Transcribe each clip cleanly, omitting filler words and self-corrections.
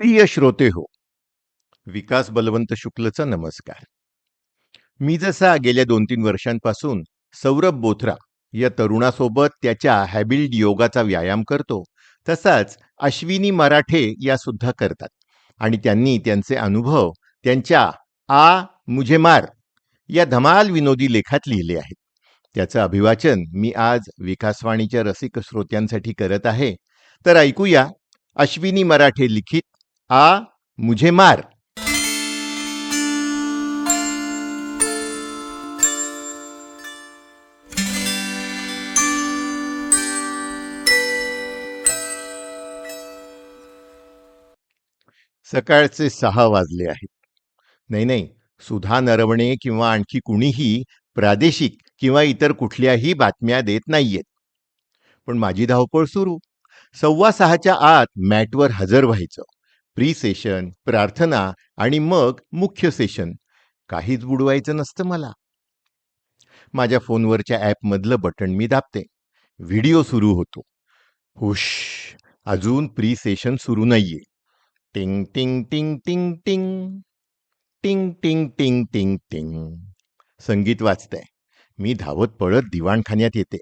प्रिय श्रोते हो, विकास बलवंत शुक्लचा नमस्कार. मी जसा गेल्या 2-3 वर्षांपासून सौरभ बोथरा या तरुणासोबत त्याच्या हॅबिल्ड योगाचा व्यायाम करतो, तसाच अश्विनी मराठे या सुद्धा करतात आणि त्यांनी त्यांचे अनुभव त्यांच्या आ मुझे मार या धमाल विनोदी लेखात लिहिले आहेत. त्याचं अभिवाचन मी आज विकासवाणीच्या रसिक श्रोत्यांसाठी करत आहे. तर ऐकूया अश्विनी मराठे लिखित आ मुझे मार. सकाळचे 6 वाजले आहेत. नाही, सुधा नरवणे किंवा आणखी कुणीही प्रादेशिक किंवा इतर कुठल्याही बातम्या देत नाहीयेत. पण माझी धावपळ सुरू. 6:15च्या आत मॅटवर हजर व्हायचं. प्री सेशन, प्रार्थना आणि मग मुख्य सेशन. काहीच बुडवायचं नसतं मला. माझ्या फोनवरच्या ॲपमधलं बटन मी दाबते. व्हिडिओ सुरू होतो. हुश, अजून प्री सेशन सुरू नाहीये. टिंग टिंग टिंग टिंग टिंग टिंग टिंग टिंग टिंग टिंग. संगीत वाजतंय. मी धावत पळत दिवाणखान्यात येते.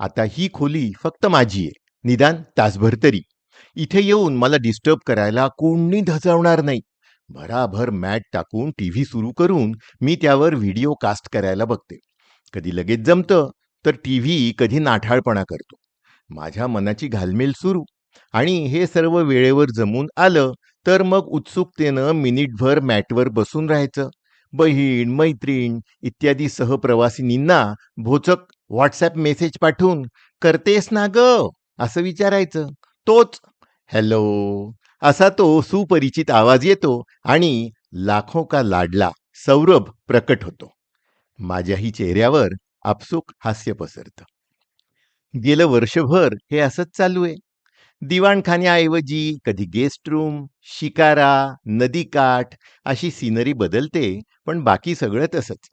आता ही खोली फक्त माझी आहे, निदान तासभर तरी. इथे येऊन मला डिस्टर्ब करायला कोणी धजावणार नाही. भराभर मॅट टाकून टीव्ही सुरू करून मी त्यावर व्हिडिओ कास्ट करायला बघते. कधी लगेच जमतं, तर टीव्ही कधी नाठाळपणा करतो. माझ्या मनाची घालमेल सुरू. आणि हे सर्व वेळेवर जमून आलं तर मग उत्सुकतेनं मिनिटभर मॅटवर बसून राहायचं. बहीण, मैत्रीण इत्यादी सहप्रवासिनींना भोचक व्हॉट्सॲप मेसेज पाठवून करतेस ना ग असं विचारायचं. तोच हॅलो असा तो सुपरिचित आवाज येतो आणि लाखो का लाडला सौरभ प्रकट होतो. माझ्याही चेहऱ्यावर आपसूक हास्य पसरतं. गेलं वर्षभर हे असंच चालू आहे. दिवाणखान्याऐवजी कधी गेस्ट रूम, शिकारा, नदीकाठ अशी सिनरी बदलते, पण बाकी सगळं तसंच.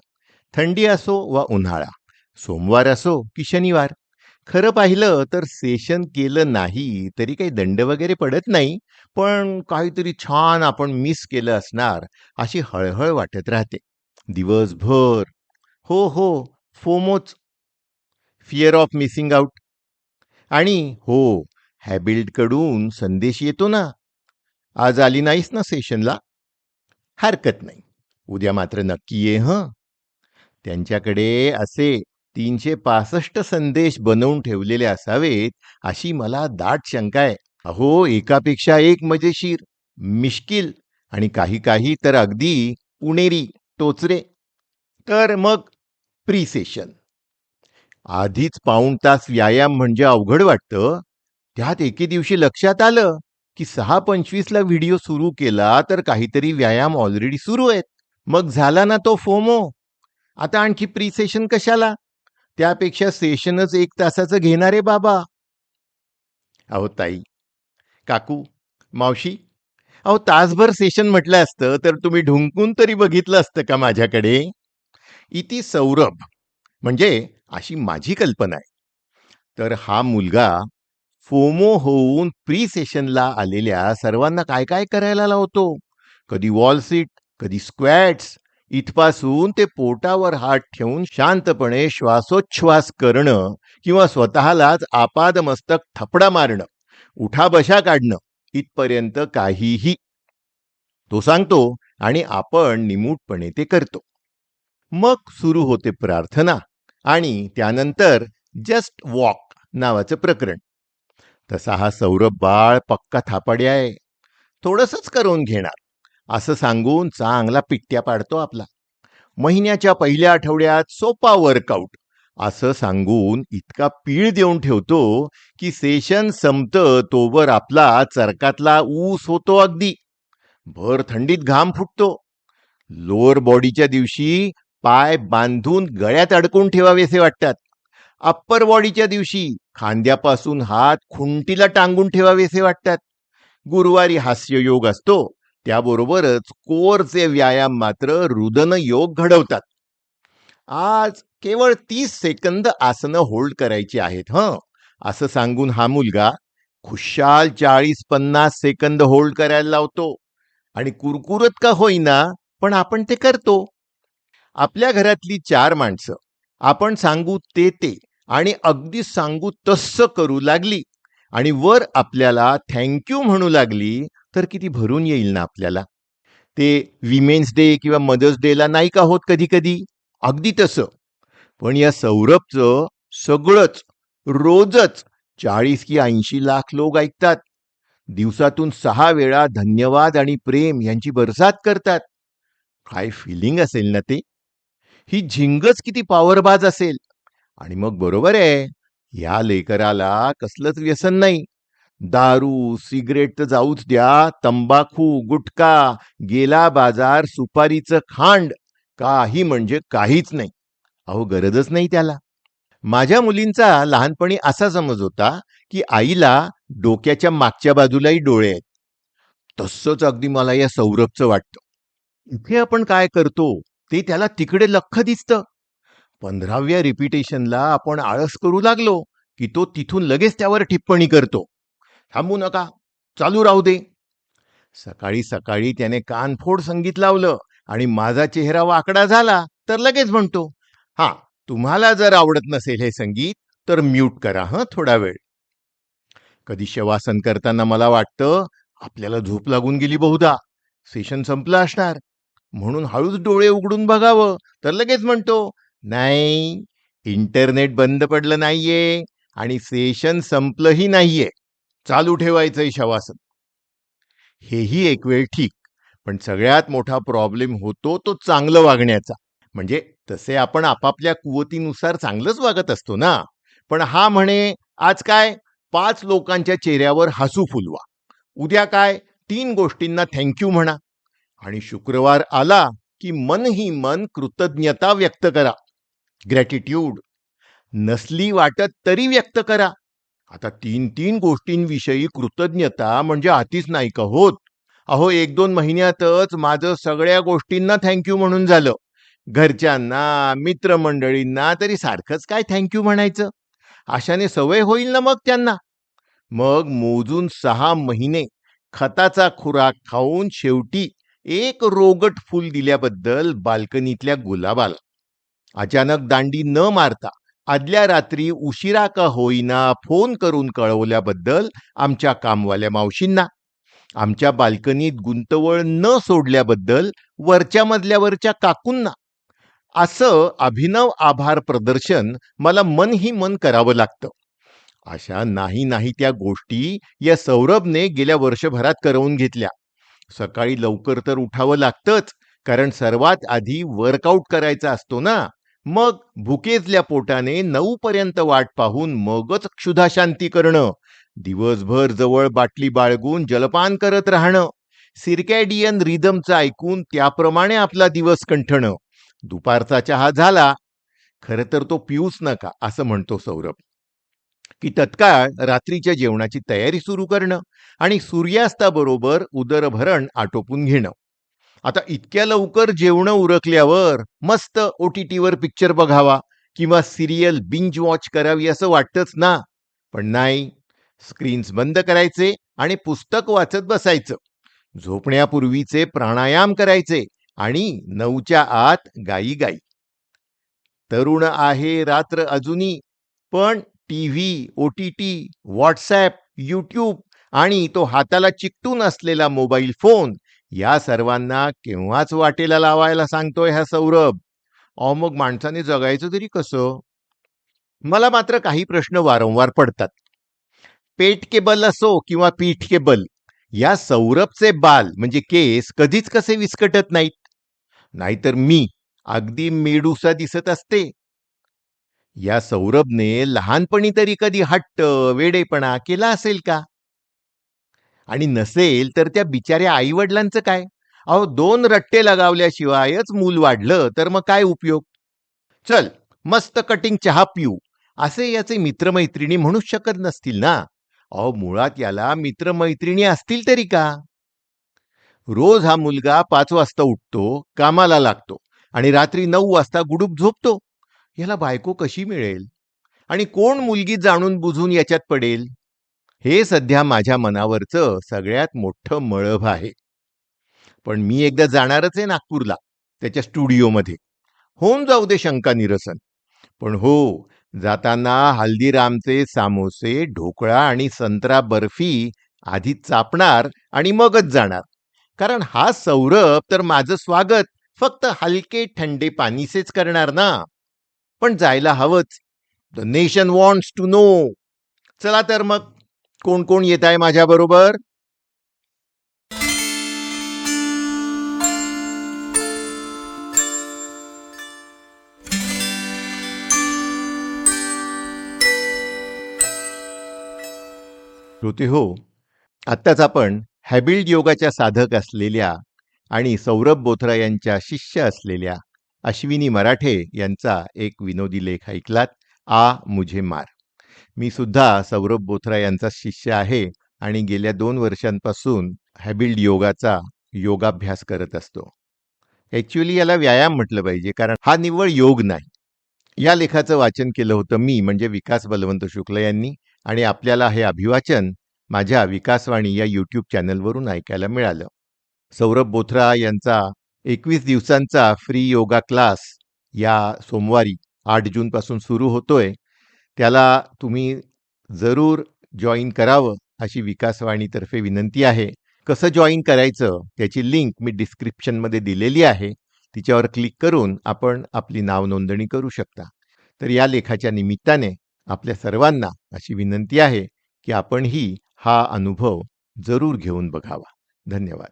थंडी असो वा उन्हाळा, सोमवार असो की शनिवार. खरं पाहिलं तर सेशन केलं नाही तरी काही दंड वगैरे पडत नाही, पण काहीतरी छान आपण मिस केलं असणार अशी हळहळ वाटत राहते दिवसभर. हो, फोमोच, फिअर ऑफ मिसिंग आउट. आणि हो, हॅबिल्डकडून संदेश येतो ना, आज आली नाहीस ना सेशनला? हरकत नाही, उद्या मात्र नक्की ये हं. त्यांच्याकडे असे 365 संदेश बनवून ठेवलेले असावेत अशी मला दाट शंका आहे. अहो, एकापेक्षा एक मजेशीर, मिश्किल आणि काही तर अगदी पुणेरी टोचरे. तर मग प्री सेशन. आधीच पाऊण तास व्यायाम म्हणजे अवघड वाटतं. त्यात एके दिवशी लक्षात आलं की 6:25ला व्हिडिओ सुरू केला तर काहीतरी व्यायाम ऑलरेडी सुरू आहेत. मग झाला ना तो फोमो. आता आणखी प्री सेशन कशाला? त्यापेक्षा सेशनच 1 तासाचं घेणारे बाबा. अहो ताई, काकू, मावशी, अहो तासभर सेशन म्हटलं असतं तर तुम्ही ढुंकून तरी बघितलं असतं का माझ्याकडे? इति सौरभ, म्हणजे अशी माझी कल्पना आहे. तर हा मुलगा फोमो होऊन प्री सेशनला आलेल्या सर्वांना काय करायला लावतो. कधी वॉल सीट, कधी स्क्वॅट्स, इथपासून ते पोटावर हात ठेवून शांतपणे श्वासोच्छ्वास करणं किंवा स्वतःलाच आपादमस्तक थपडा मारणं, उठाबशा काढणं इथपर्यंत काहीही तो सांगतो आणि आपण निमूटपणे ते करतो. मग सुरू होते प्रार्थना आणि त्यानंतर जस्ट वॉक नावाचं प्रकरण. तसा हा सौरभ बाळ पक्का थापाडी आहे. थोडंसंच करून घेणार असं सांगून चांगला पिट्ट्या पाडतो आपला. महिन्याच्या पहिल्या आठवड्यात सोपा वर्कआउट असं सांगून इतका पीळ देऊन ठेवतो की सेशन संपतं तोवर आपला चरकातला ऊस होतो अगदी. भर थंडीत घाम फुटतो. लोअर बॉडीच्या दिवशी पाय बांधून गळ्यात अडकून ठेवावेसे वाटतात. अप्पर बॉडीच्या दिवशी खांद्यापासून हात खुंटीला टांगून ठेवावेसे वाटतात. गुरुवारी हास्ययोग असतो, त्याबरोबरच कोरचे व्यायाम मात्र रुदन योग घडवतात. आज केवळ 30 सेकंद आसनं होल्ड करायची आहेत असं सांगून हा मुलगा खुशाल 40-50 सेकंद होल्ड करायला लावतो आणि कुरकुरत का होईना पण आपण ते करतो. आपल्या घरातली 4 माणसं आपण सांगू ते आणि अगदी सांगू तसं करू लागली आणि वर आपल्याला थँक्यू म्हणू लागली तर किती भरून येईल ना आपल्याला. ते विमेन्स डे किंवा मदर्स डेला नाही का होत कधी कधी, अगदी तसं. पण या सौरभचं सगळंच रोजच 40 की 80 लाख लोक ऐकतात. दिवसातून 6 वेळा धन्यवाद आणि प्रेम यांची बरसात करतात. काय फिलिंग असेल ना ते. ही झिंगच किती पॉवरबाज असेल. आणि मग बरोबर आहे, या लेकराला कसलंच व्यसन नाही. दारू सिगरेट तर जाऊच द्या, तंबाखू गुटखा गेला बाजार सुपारीचं खांड काही म्हणजे काहीच नाही. अहो गरजच नाही त्याला. माझ्या मुलींचा लहानपणी असा समज होता की आईला डोक्याच्या मागच्या बाजूलाही डोळे आहेत. तसंच अगदी मला या सौरभचं वाटतं. इथे आपण काय करतो ते त्याला तिकडे लख्ख दिसतं. 15व्या रिपिटेशनला आपण आळस करू लागलो की तो तिथून लगेच त्यावर टिप्पणी करतो. थांबू नका, चालू राहू दे. सकाळी सकाळी त्याने कानफोड संगीत लावलं आणि माझा चेहरा वाकडा झाला तर लगेच म्हणतो, हा, तुम्हाला जर आवडत नसेल हे संगीत तर म्यूट करा थोडा वेळ. कधी शवासन करताना मला वाटतं आपल्याला झोप लागून गेली बहुधा, सेशन संपलं असणार. म्हणून हळूच डोळे उघडून बघावं तर लगेच म्हणतो, नाही, इंटरनेट बंद पडलं नाहीये आणि सेशन संपलंही नाहीये, चालू ठेवायचंय शवासन. हेही एक वेळ ठीक, पण सगळ्यात मोठा प्रॉब्लेम होतो तो चांगलं वागण्याचा. म्हणजे तसे आपण आपापल्या कुवतीनुसार चांगलंच वागत असतो ना. पण हा म्हणे, आज काय 5 लोकांच्या चेहऱ्यावर हसू फुलवा, उद्या काय 3 गोष्टींना थँक्यू म्हणा, आणि शुक्रवार आला की मन ही मन कृतज्ञता व्यक्त करा. ग्रॅटिट्यूड नसली वाटत तरी व्यक्त करा. आता 3 गोष्टींविषयी कृतज्ञता म्हणजे अतिच नाही का होत. अहो 1-2 महिन्यातच माझं सगळ्या गोष्टींना थँक्यू म्हणून झालं. घरच्यांना मित्रमंडळींना तरी सारखंच काय थँक्यू म्हणायचं. अशाने सवय होईल ना मग त्यांना. मग मोजून 6 महिने खताचा खुराक खाऊन शेवटी एक रोगट फूल दिल्याबद्दल बाल्कनीतल्या गुलाबाला अचानक दांडी न मारता आदल्या रात्री उशिरा का होईना फोन करून कळवल्याबद्दल आमच्या कामवाल्या मावशींना, आमच्या बाल्कनीत गुंतवळ न सोडल्याबद्दल वरच्या मजल्यावरच्या काकूंना, असं अभिनव आभार प्रदर्शन मला मन ही मन करावं लागतं. अशा नाही त्या गोष्टी या सौरभने गेल्या वर्षभरात करवून घेतल्या. सकाळी लवकर तर उठावं लागतंच, कारण सर्वात आधी वर्कआउट करायचा असतो ना. मग भुकेजल्या पोटाने 9 पर्यंत वाट पाहून मगच क्षुधाशांती करणं, दिवसभर जवळ बाटली बाळगून जलपान करत राहणं, सिरकॅडियन रिदमचं ऐकून त्याप्रमाणे आपला दिवस कंठणं. दुपारचा चहा झाला, खरं तर तो पिऊच नका असं म्हणतो सौरभ, की तत्काळ रात्रीच्या जेवणाची तयारी सुरू करणं आणि सूर्यास्ताबरोबर उदरभरण आटोपून घेणं. आता इतक्या लवकर जेवणं उरकल्यावर मस्त OTTवर पिक्चर बघावा किंवा सिरियल बिंज वॉच करावी असं वाटतंच ना. पण नाही, स्क्रीन्स बंद करायचे आणि पुस्तक वाचत बसायचं. झोपण्यापूर्वीचे प्राणायाम करायचे आणि 9च्या आत गाई. तरुण आहे रात्र अजूनी, पण टीव्ही, OTT, व्हॉट्सॲप, यूट्यूब आणि तो हाताला चिकटून असलेला मोबाईल फोन या सर्वांना केव्हाच वाटेला लावायला सांगतोय हा सौरभ. अहो मग माणसाने जगायचं तरी कसं? मला मात्र काही प्रश्न वारंवार पडतात. पेट केबल असो किंवा पीठ केबल, या सौरभचे बाल म्हणजे केस कधीच कसे विस्कटत नाहीत. नाहीतर मी अगदी मेडुसा दिसत असते. या सौरभने लहानपणी तरी कधी हट्ट वेडेपणा केला असेल का? आणि नसेल तर त्या बिचाऱ्या आईवडिलांचं काय? अहो 2 रट्टे लगावल्याशिवायच मूल वाढलं तर मग काय उपयोग? चल, मस्त कटिंग चहा पिऊ असे याचे मित्रमैत्रिणी म्हणूच शकत नसतील ना. अहो मुळात याला मित्रमैत्रिणी असतील तरी का? रोज हा मुलगा 5 वाजता उठतो, कामाला लागतो आणि रात्री 9 वाजता गुडूप झोपतो. याला बायको कशी मिळेल? आणि कोण मुलगी जाणून बुजून याच्यात पडेल? हे सध्या माझ्या मनावरचं सगळ्यात मोठं मळभ आहे. पण मी एकदा जाणारच आहे नागपूरला, त्याच्या स्टुडिओमध्ये. होऊन जाऊ दे शंका निरसन. पण हो, जाताना हल्दीरामचे सामोसे, ढोकळा आणि संत्रा बर्फी आधी चापणार आणि मगच जाणार. कारण हा सौरभ तर माझं स्वागत फक्त हलके थंडे पाणीसेच करणार ना. पण जायला हवंच. The nation wants to know. चला तर मग, कोण कोण येत आहे माझ्याबरोबर? श्रोते हो, आत्ताच आपण हॅबिल्ड योगाच्या साधक असलेल्या आणि सौरभ बोथरा यांच्या शिष्य असलेल्या अश्विनी मराठे यांचा एक विनोदी लेख ऐकलात, आ मुझे मार. मी सुद्धा सौरभ बोथरा यांचा शिष्य आहे आणि गेल्या 2 वर्षांपासून हॅबिल्ड योगाचा योगाभ्यास करत असतो. ॲक्च्युअली याला व्यायाम म्हटलं पाहिजे, कारण हा निव्वळ योग नाही. या लेखाचं वाचन केलं होतं मी, म्हणजे विकास बलवंत शुक्ल यांनी, आणि आपल्याला हे अभिवाचन माझ्या विकासवाणी या यूट्यूब चॅनलवरून ऐकायला मिळालं. सौरभ बोथरा यांचा 21 दिवसांचा फ्री योगा क्लास या सोमवारी 8 जूनपासून सुरू होतोय. त्याला तुम्ही जरूर जॉईन करावं अशी विकासवाणीतर्फे विनंती आहे. कसं जॉईन करायचं त्याची लिंक मी डिस्क्रिप्शनमध्ये दिलेली आहे. तिच्यावर क्लिक करून आपण आपली नाव नोंदणी करू शकता. तर या लेखाच्या निमित्ताने आपल्या सर्वांना अशी विनंती आहे की आपणही हा अनुभव जरूर घेऊन बघावा. धन्यवाद.